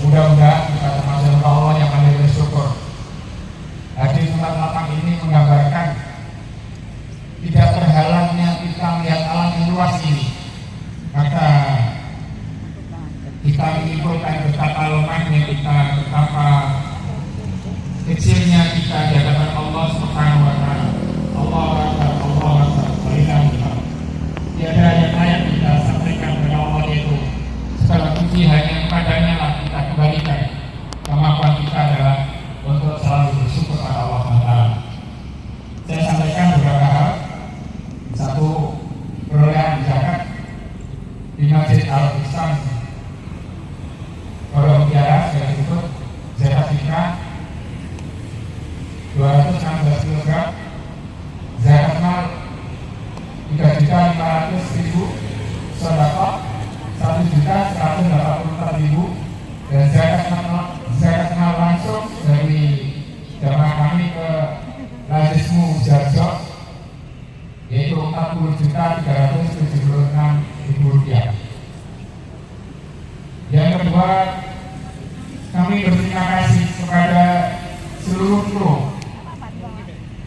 Mudah-mudahan kita termasuk Allah yang pandai bersyukur. Hadir tempat lapang ini menggambarkan tidak terhalangnya kita melihat alam yang luas ini. Maka kita menyimpulkan betapa lemahnya kita, betapa kecilnya kita di hadapan Allah Subhanahu wa Ta'ala. Allah Akbar, Allah Akbar, walillahilhamd. Tiada yang layak kita sampaikan kepada Allah, yaitu segala puji hanya kepadanya lah kita kembalikan. Kemampuan kita adalah untuk selalu bersyukur pada Allah SWT. Saya sampaikan beberapa hal. Satu, perolehan zakat di Masjid Al-Islam Pondok Mutiara, saya sebut zakat fitrah 216 kg, zakat mal 3.500.000, sedekah 1.184.000, dan zakat mal langsung dari jamaah kami ke Lazismu Jarjo yaitu 40.376.000 rupiah. Yang kedua, kami berterima kasih kepada seluruh kru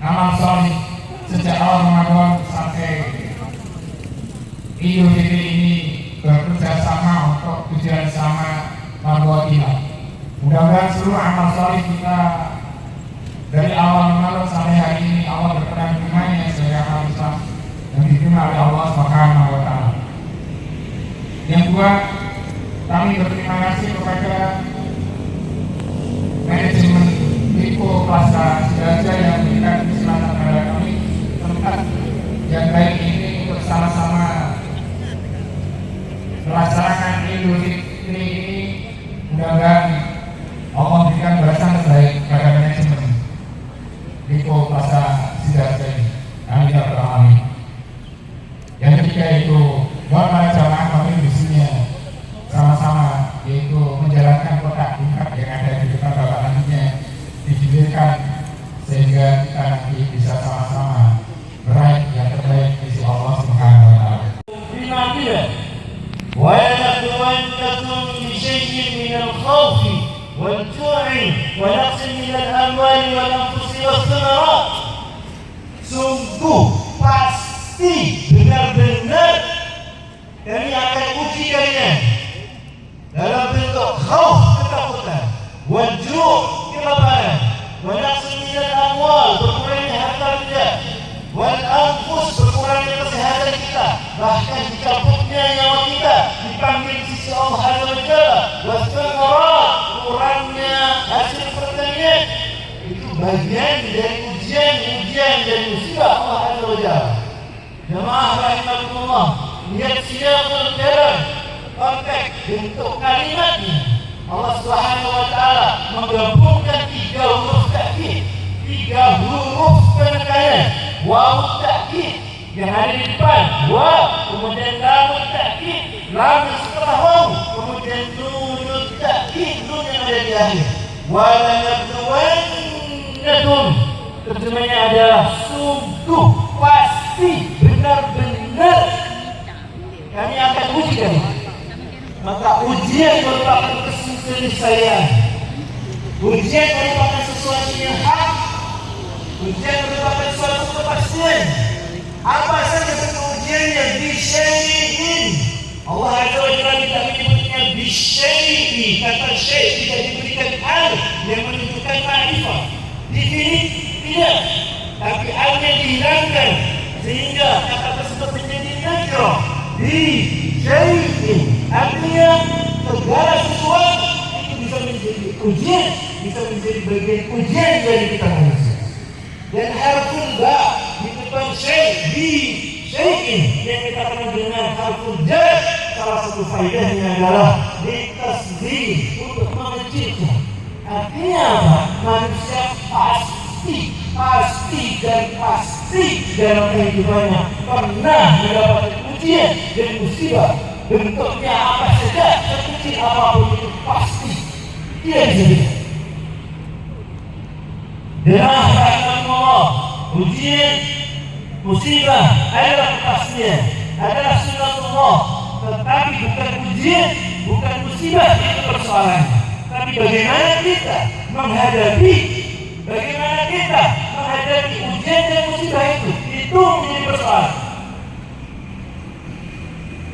amal soleh sejak awal Ramadan sampai Idul Fitri ini bekerja sama untuk tujuan sama marwatilah. Mudah-mudahan seluruh amal soleh kita dari awal Ramadan sampai hari ini Allah berkenan dengannya sebagai amal Islam yang diterima oleh Allah Subhanahu wa Ta'ala. Yang kedua, kami berterima kasih kepada manajemen Lipo Plaza Sidoarjo yang memberikan kesempatan kepada kami tempat yang baik ini untuk sama-sama melaksanakan Idul Fitri ini. Mudah-mudahan Allah memberikan balasan terbaik kepada manajemen Lipo Plaza Sidoarjo ini. Amin ya rabbal alamin. Yang ketiga itu buat para jamaah kami di sini sama-sama yaitu menjalankan kotak infak yang ada di depan Bapak nantinya dijulirkan sehingga kita nanti bisa sama-sama meraih yang terbaik di sisi Allah Subhanahu wa Ta'ala. وَلَنَبْلُوَنَّكُمْ بِشَيْءٍ مِنَ الْخَوْفِ وَالْجُوعِ وَنَقْصٍ مِنَ الْأَمْوَالِ وَالْأَنْفُسِ وَالثَّمَرَاتِ. Sungguh pasti benar-benar kami akan uji kalian dalam bentuk khauf, ketakutan, wal-ju' kelaparan, wa naqsin minal amwal, berkurangnya harta benda, wal anfus, berkurangnya kesehatan kita, bahkan dicabutnya nyawa kita, dipanggil sisi Allah Azza wa Jalla, was thamarat, kurangnya hasil pertanian. Itu bagian dari ujian dan musibah Allah Azza wa Jalla. Jamaah rahimakumullah, lihat siyaqul kalam, konteks bentuk kalimatnya. Allah Subhanahu wa Ta'ala menggabungkan 3 huruf takkid, 3 huruf penekanan. Waw takkid yang ada di depan, wa, kemudian lam takkid, lam setelah waw, kemudian nun takkid, nun yang ada di akhir. Wala nabluwannakum, terjemahnya adalah sungguh pasti benar-benar kami akan uji kami. Maka ujian merupakan keniscayaan, ujian merupakan sesuatu yang hak, ujian merupakan suatu kepastian. Apa saja bentuk ujiannya? Bisyai'in. Allah Azza wa Jalla tidak menyebutnya bisyai'i, kata syai' tidak diberikan alif yang menunjukkan ma'rifah, definisi tidak, tapi alifnya dihilangkan sehingga kata tersebut menjadi nakirah. Bisyai'in artinya segala sesuatu itu bisa menjadi ujian, bisa menjadi bagian ujian dari kita manusia. Dan harful ba di depan syai' bi syai'in yang kita kenal dengan harful jar, salah satu faedahnya adalah ditasdid, untuk mengecilkan. Artinya apa? Manusia pasti pasti dalam kehidupannya pernah mendapatkan ujian dan musibah, bentuknya apa saja, sekecil apapun itu pasti tidak bisa tidak. Jemaah rahimahullah, ujian musibah adalah kepastian, adalah sunnatullah, tetapi bukan ujian, bukan musibah itu persoalannya. Tapi bagaimana kita menghadapi ujian dan musibah itu menjadi persoalan.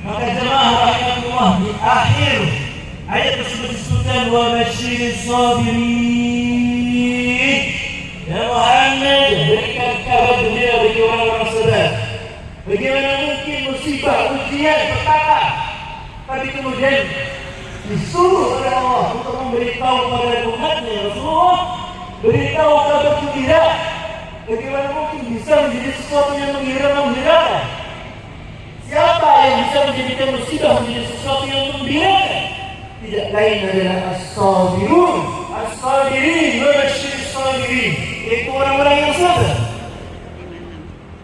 Maka jemaah rahimahullah, di akhir ayat tersebut disebutkan wa basyiris sabirin. Ya Muhammad, berikan kabar gembira bagi orang-orang sabar. Bagaimana mungkin musibah, ujian, petaka, tapi kemudian disuruh oleh Allah untuk memberitahu kepada umatnya Rasulullah, beritahu kabar gembira. Bagaimana mungkin bisa menjadi sesuatu yang menggembirakan? Siapa yang bisa menjadikan musibah menjadi sesuatu yang menggembirakan? Tidak lain adalah as-sabirun, as-sabirin, wa basyiris sabirin. Itu orang-orang yang sabar.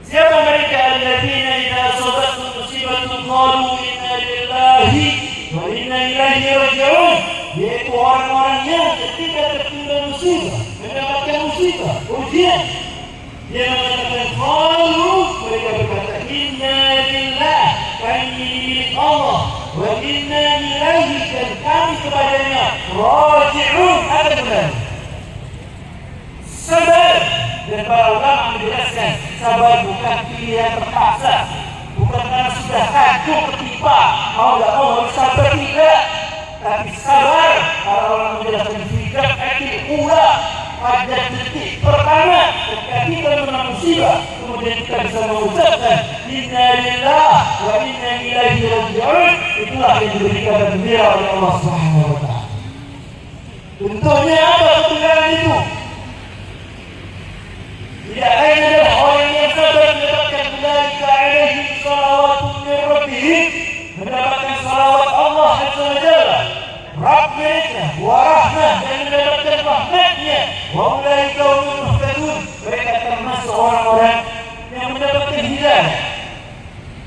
Siapa mereka? Alladzina idza asabatkum musibatun qalu inna lillahi wa inna ilaihi raji'un. Yaitu orang-orang yang ketika tertimpa musibah, mendapatkan musibah, ujian, dia mengatakan qalu, mereka berkata inna lillahi, kami milik Allah, wa inna ilaihi, dan kami kepadanya raji'un, akan kembali. Sabar. Dan para ulama menjelaskan sabar bukan pilihan terpaksa, bukan karena sudah takut ketimpa mau tidak mau harus sabar, tidak. Tapi sabar, para ulama menjelaskan sikap akil ula pada detik pertama ketika kita menang musibah, kemudian kita bisa mengucapkan inna lillahi wa inna ilaihi raji'un. Itulah yang diberikan gembira oleh Allah Subhanahu wa taala. Bentuknya apa kegembiraan itu? Tidak lain adalah orang yang sabar mendapatkan ulaika alaihim salawatun min rabbihim, mendapatkan salawat Allah Azza wa Jalla, Rabb mereka, wa rahmah, dan mendapatkan rahmatnya, wa ulaika humul muhtadun, mereka termasuk orang-orang yang mendapatkan hidayah.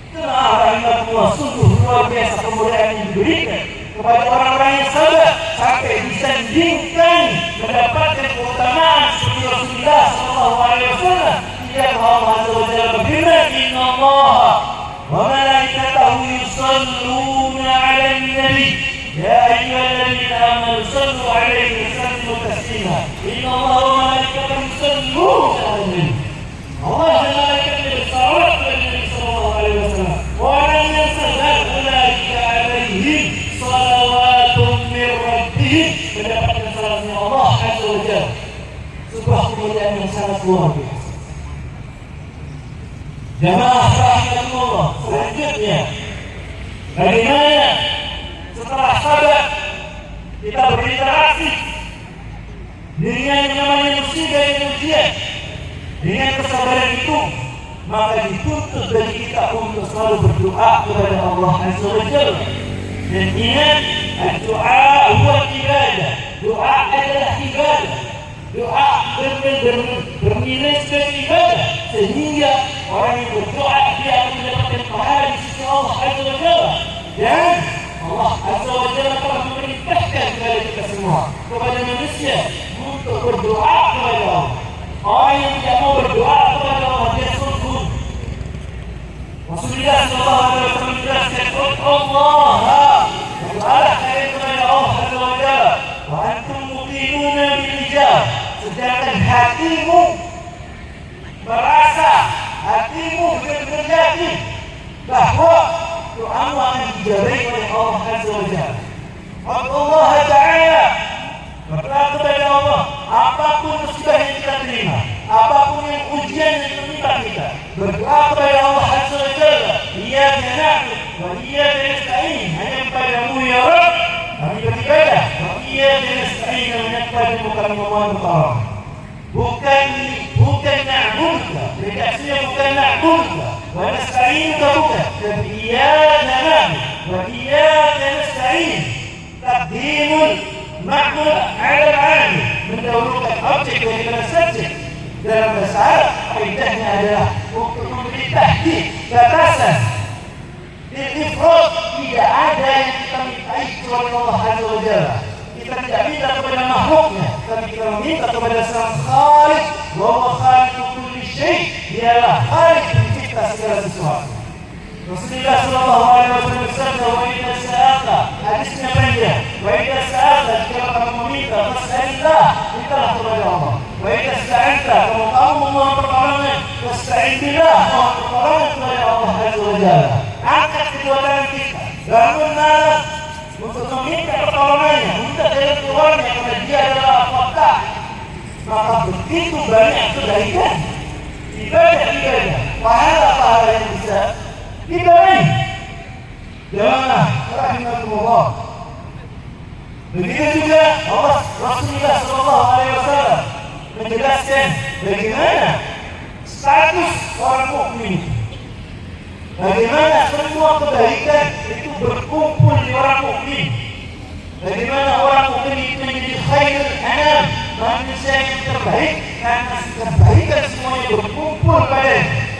Itulah rahmatullah, sungguh luar biasa kemuliaan yang diberikan kepada orang-orang yang sabar sampai disandingkan mendapatkan keutamaan seperti Rasulullah SAW. Dia Allah Azza wa Jalla berfirman, Inna Allah wa malaikatahu yusalluna 'alan nabi ya ayyuhalladzina amanu sallu 'alaihi wa sallimu taslima. Inna Allah wa malaikatahu yusalluna 'alan nabi. Allah dan malaikatnya bersalawat kepada Nabi sallallahu alaihi wasallam. Orang yang sabar ulaika alaihim salawatun min rabbihim, mendapatkan salawatnya Allah Azza wa Jalla. Sebuah kemuliaan yang sangat luar biasa. Jamaah rahmatullah, selanjutnya bagaimana setelah sabar kita berinteraksi dengan yang namanya musibah dan ujian? Dengan kesabaran itu, maka dituntut bagi kita untuk selalu berdoa kepada Allah Azza wa Jalla. Dan ingat, doa huwa ibadah. Doa adalah ibadah. Doa bernilai sebagai ibadah, sehingga orang yang berdoa dia akan mendapatkan pahala di sisi Allah Azza wa Jalla. Dan Allah Azza wa Jalla telah memerintahkan kepada kita semua, kepada manusia, untuk berdoa kepada Allah. Orang yang tidak mau berdoa kepada Allah, dia sungguh. Rasulullah SAW menjelaskan, Allah, berdoalah kalian kepada Allah Azza wa Jalla, wa antum muqinuna bil ijab, sedangkan hatimu merasa, hatimu benar-benar yakin bahwa doamu akan dijabahi oleh Allah Azza wa Jalla. Allah Ta'ala, berdoa kepada Allah, apapun musibah yang kita terima, apapun yang ujian yang menimpa kita, berdoa kepada Allah Azza wa Jalla, iyyaka na'budu wa iyyaka nasta'in, hanya kepadamu ya Rabb kami beribadah, wa iyyaka nasta'in, hanya kepadamu kami memohon pertolongan. Bukan na'buduka, redaksinya bukan na'buduka wa nasta'inuka, bukan, tapi iyyaka na'budu wa iyyaka nasta'in. Taqdimul ma'mul 'ala al-'amil, mendahulukan objek daripada subjek. Dalam bahasa Arab, kaidahnya adalah untuk memberi tahdid, batasan. Ifrat tidak ada yang kita mintai kecuali Allah Azza wa Jalla. Kita tidak minta kepada makhluknya, tapi kita meminta kepada Sang Khaliq. Wa huwa khaliqu kulli syai', dialah Khaliq pencipta segala sesuatu. Rasulullah sallallahu alaihi wasallam bersabda, "Wa idza sa'alta," hadisnya panjang. "Wa idza sa'alta," jika kamu meminta, fas'alillah, mintalah kepada Allah. "Wa idza sta'anta," kalau kamu memohon pertolongan, fasta'in billah, mohon pertolongan kepada Allah Azza wa Jalla. Angkat kedua tangan kita, bangun malam untuk meminta pertolongannya, minta jalan keluarnya, karena Dia adalah Al-Fattah. Maka begitu banyak kebaikan, ibadah-ibadah, pahala-pahala yang bisa kita raih. Janganlah rahimahullah. Begitu juga Allah Rasulullah sallallahu alaihi wasallam menjelaskan bagaimana status orang mukmin. Bagaimana semua kebaikan itu berkumpul di orang mukmin. Bagaimana orang mukmin itu menjadi khairul anam, manusia yang terbaik, karena kebaikan semuanya berkumpul padanya.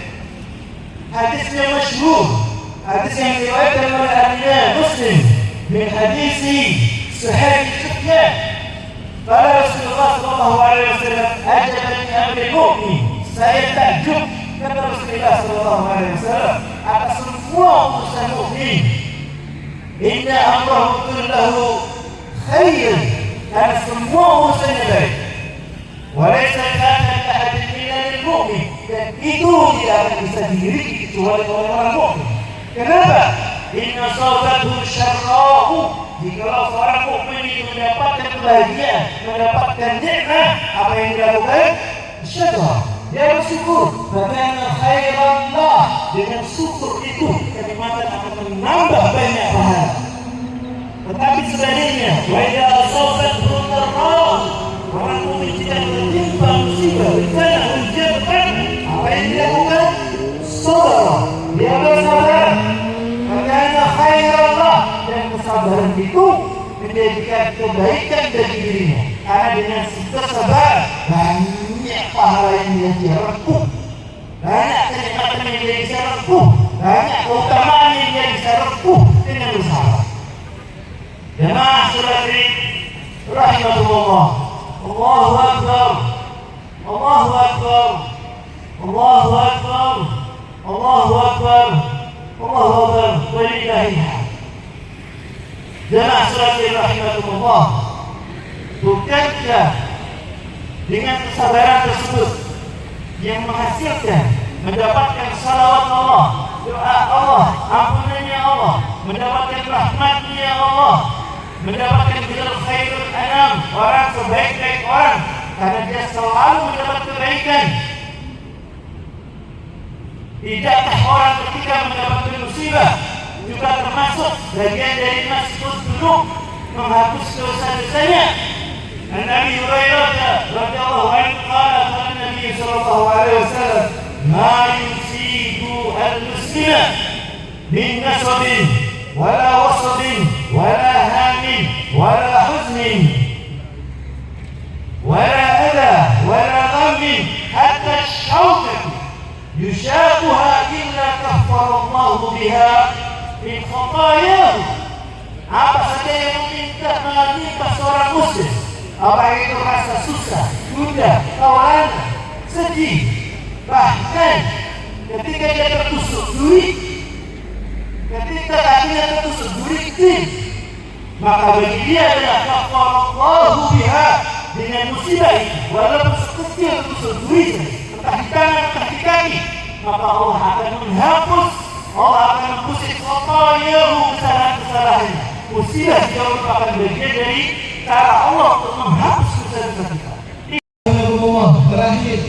Hadisnya masyhur, hadis yang diriwayatkan oleh Imam Muslim min hadisi Suhaib Sufyan. Qala Rasulullah sallallahu alaihi wasallam, "Ajabani amri mu'min." Saya takjub, kata Rasulullah sallallahu alaihi wasallam, atas semua urusan mukmin. Inna amrahu kullahu khair, karena semua urusannya baik. Wa laysa kana ahadin minal mu'min, dan itu tidak akan bisa dimiliki kecuali oleh orang mukmin. Kenapa? Inna sabathu syarrahu, jika seorang mukmin itu mendapatkan kebahagiaan, mendapatkan nikmat, apa yang dilakukan? Syukur, dia bersyukur. Bagaimana khairallah, dengan syukur itu kenikmatan akan menambah banyak pahala. Tetapi sebaliknya, wa idza asabathu dharra, orang mukmin tidak tertimpa musibah, bencana, ujian pertama, apa yang dilakukan? Sabar, dia bersabar. Karena khairallah, dan kesabaran itu menjadikan kebaikan bagi dirinya. Karena dengan kesabaran banyak pahala yang dia rekuh, banyak kenikmatan yang dia bisa rekuh, banyak keutamaan yang dia bisa rekuh dengan bersabar. Jemaah sekalian rahimahullah. Allahu Akbar, Allahu Akbar, Allahu Akbar, Allahu Akbar, Allahu Akbar, walillahil hamd. Jemaah sekalian rahimahullah, bukankah dengan kesabaran tersebut yang menghasilkan mendapatkan salawat Allah, doa Allah, ampunannya Allah, mendapatkan rahmatnya Allah, mendapatkan gelar khairul anam, orang sebaik-baik orang, karena dia selalu mendapat kebaikan. Tidakkah orang ketika mendapatkan musibah juga termasuk bagian dari masjid duduk menghapus dosa-dosanya? An Abi Hurairah radhiyallahu anhu qala qala Nabi sallallahu alaihi wasallam, "Ma yusibu al-muslima min nasabin wala wasabin wala hamin wala huznin wala adha wala ghammin hatta syaukat yushaquha illa kaffarallahu biha min khatayahu." Apa saja yang menimpa seorang muslim, apa itu rasa susah, gundah, kawalan, sedih, bahkan ketika dia tertusuk duri, ketika kakinya tertusuk duri, maka bagi dia adalah kaffarallahu biha, dengan musibah itu, walaupun sekecil tusuk duri, entah di tangan, entah di kaki, maka Allah akan menghapus, Allah akan mengusir khatayahu, kesalahan-kesalahannya. Musibah juga merupakan bagian dari cara Allah untuk menghapus kesalahan kita. Terakhir,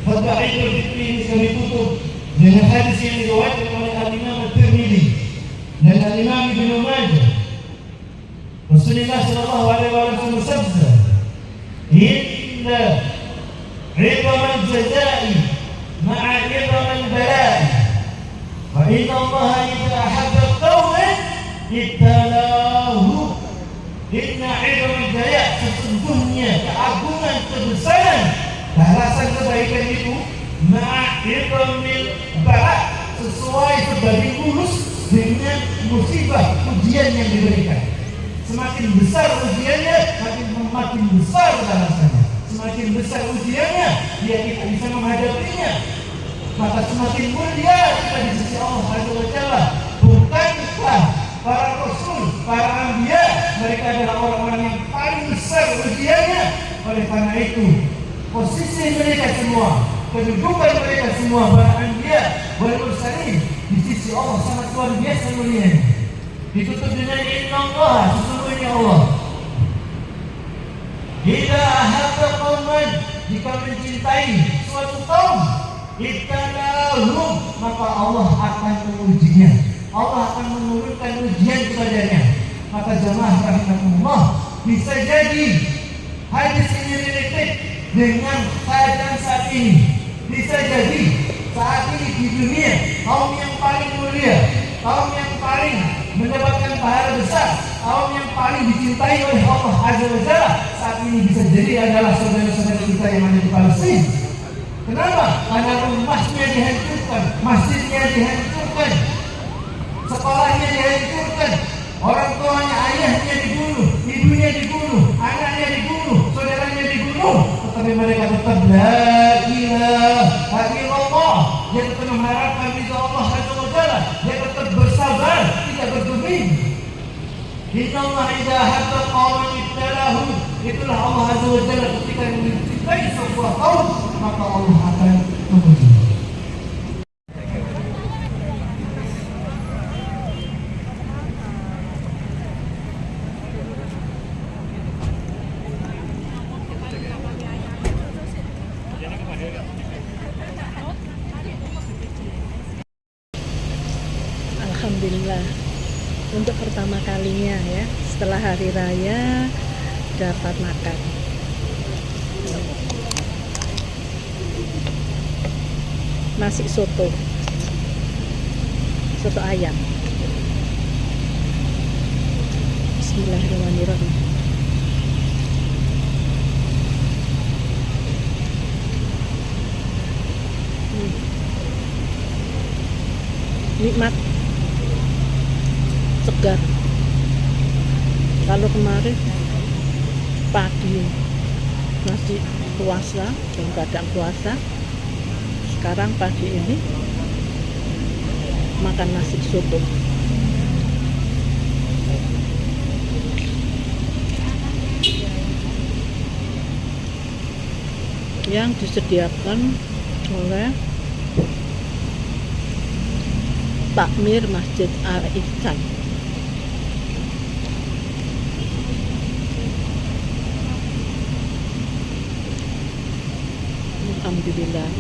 khutbah Idul Fitri ini kami tutup dengan hadis yang diriwayatkan oleh Al-Imam At-Tirmidzi dan Al-Imam Ibnu Majah. Rasulullah sallallahu alaihi wasallam bersabda, "Inna 'idhamal jazaa'i ma'a 'idhamal balaa'i, wa inna Allah idza ahabba qauman ibtalahu." Inna 'idhamal jazaa', sesungguhnya keagungan kebesaran pahala kebaikan itu ma'idhamil bala, sesuai sebanding lurus dengan musibah ujian yang diberikan. Semakin besar ujiannya, makin besar balasannya. Semakin besar ujiannya, dia tidak bisa menghadapinya, maka semakin mulia kita di sisi Allah Azza wa Jalla. Bukankah para rasul, para anbiya, mereka adalah orang-orang yang paling besar ujiannya? Oleh karena itu, posisi mereka semua, kedudukan mereka semua, para anbiya wal mursalin, di sisi Allah sangat luar biasa mulianya. Ditutup dengan innallaha, sesungguhnya Allah idza ahabba qauman, jika mencintai suatu kaum, ibtalahum, maka Allah akan mengujinya. Allah akan menurunkan ujian kepadanya. Maka jamaah rahimahullah, bisa jadi hadis ini related dengan keadaan saat ini. Bisa jadi saat ini di dunia, kaum yang paling mulia, kaum yang paling mendapatkan pahala besar, kaum yang paling dicintai oleh Allah Azza wa Jalla, saat ini bisa jadi adalah saudara-saudara kita yang ada di Palestina. Kenapa? Karena rumahnya dihancurkan, masjidnya dihancurkan, sekolahnya dihancurkan, orang tuanya, ayahnya dibunuh, ibunya dibunuh, anaknya dibunuh, saudaranya dibunuh, tetapi mereka tetap la ilaha illallah. Dia tetap mengharapkan ridha Allah Azza wa Jalla. Dia tetap bersabar, tidak bergeming. Innallaha idza ahabba qauman ibtalahum. Itulah Allah Azza wa Jalla ketika mencintai sebuah kaum, maka Allah akan menguji. Alhamdulillah, untuk pertama kalinya ya setelah hari raya dapat makan nasi soto ayam. Bismillahirrahmanirrahim. Nikmat, segar. Kalau kemarin pagi masih puasa, dalam keadaan puasa, sekarang pagi ini makan nasi soto. Yang disediakan oleh Takmir Masjid Al-Ihsan. Alhamdulillah.